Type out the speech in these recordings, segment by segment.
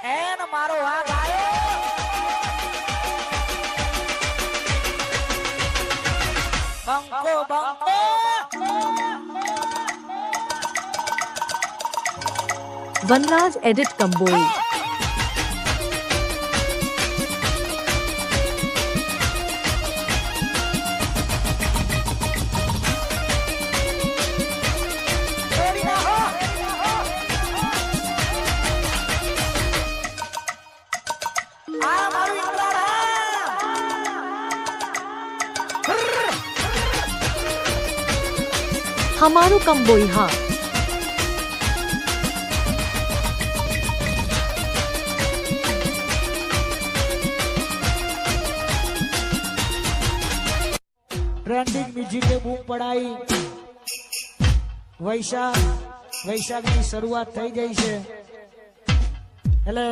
N મારો વાઘ આવ્યો બંકો બંકો વનરાજ એડિટ કંબોઈ हमारो कंबोई हाँ ट्रेंडिंग म्यूजिक के बूम पड़ाई वैशाख की शुरुआत થઈ ગઈ છે એટલે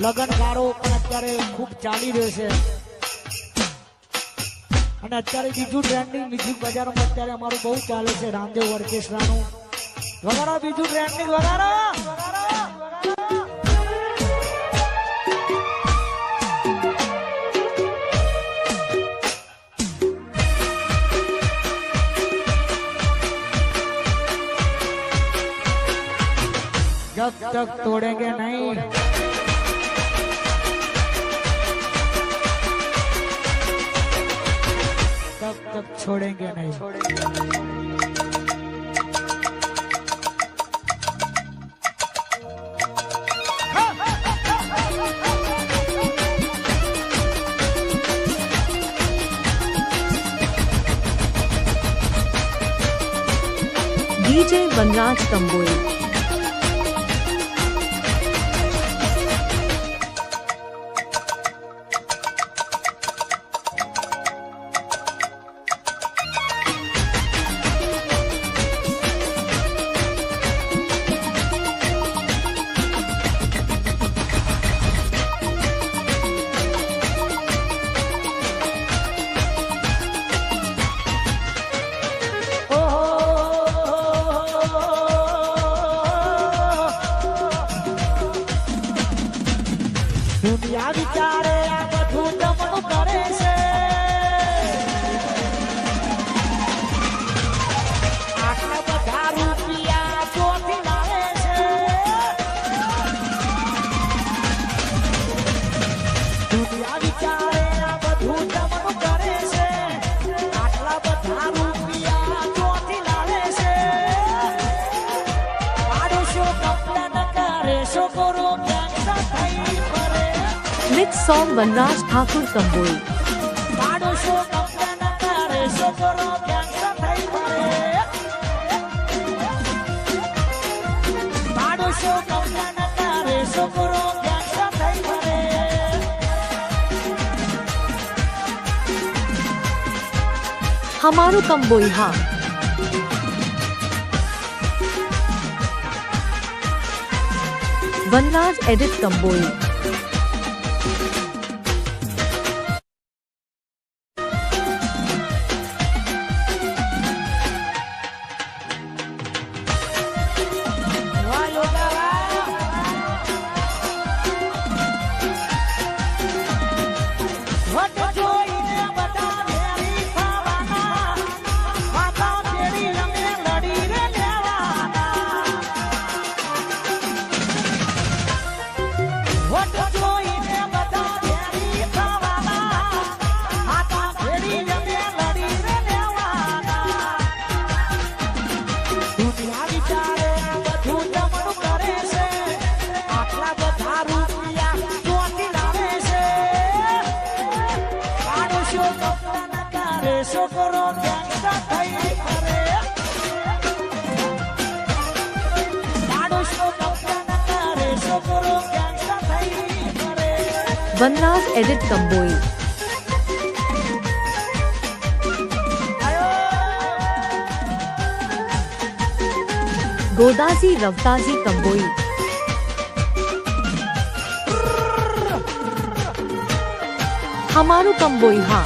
લગન ગાળો પણ અત્યારે ખૂબ ચાલી રહ્યો છે અને અત્યારે બીજું ટ્રેન્ડિંગ મ્યુઝિક બજારમાં અત્યારે અમારું બહુ ચાલે છે રામદેવ ઓર્કેસ્ટ્રાનું વગાડો બીજું ટ્રેન્ડિંગ વગાડો जब तक तोड़ेंगे नहीं तब तक छोड़ेंगे नहीं डीजे वनराज कंबोई दुनिया विचारे आ बधु जमन करे छे आटला बधा रूपिया जोथी लावे छे दुनिया विचारे आ बधु जमन करे छे आटला बधा रूपिया जोथी लावे छे आडोशो कपड़ा न करे शो करो कैंसा थई मिक्स सॉन्ग वनराज ठाकुर कंबोई पाडोशो कपड़ा न करे शो करो कैंसा थई परे पाडोशो कपड़ा न करे शो करो कैंसा थई परे हमारो कंबोई हाँ वनराज एडिट कंबोई वनराज एडिट कंबोई गोदासी रवताजी कंबोई हमारो कंबोई हाँ